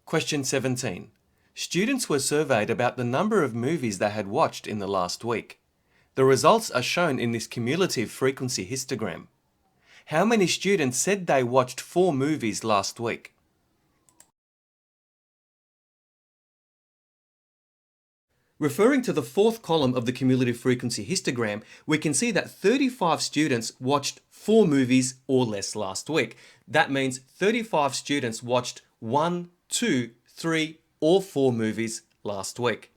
Question 17. Students were surveyed about the number of movies they had watched in the last week. The results are shown in this cumulative frequency histogram. How many students said they watched 4 movies last week? Referring to the fourth column of the cumulative frequency histogram, we can see that 35 students watched 4 movies or less last week. That means 35 students watched 1, 2, 3, or 4 movies last week.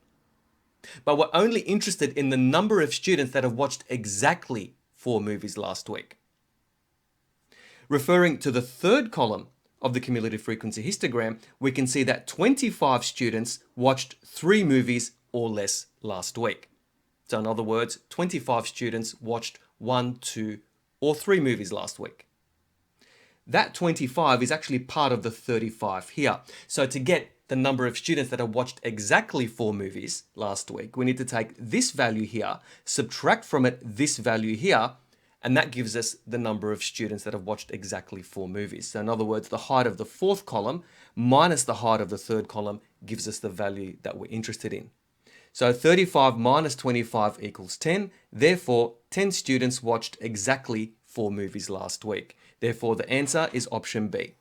But we're only interested in the number of students that have watched exactly 4 movies last week. Referring to the third column of the cumulative frequency histogram, we can see that 25 students watched 3 movies or less last week. So in other words, 25 students watched 1, 2, or 3 movies last week. That 25 is actually part of the 35 here. So to get the number of students that have watched exactly 4 movies last week, we need to take this value here, subtract from it this value here, and that gives us the number of students that have watched exactly 4 movies. So in other words, the height of the fourth column minus the height of the third column gives us the value that we're interested in. So 35 minus 25 equals 10. Therefore, 10 students watched exactly 4 movies last week. Therefore, the answer is option B.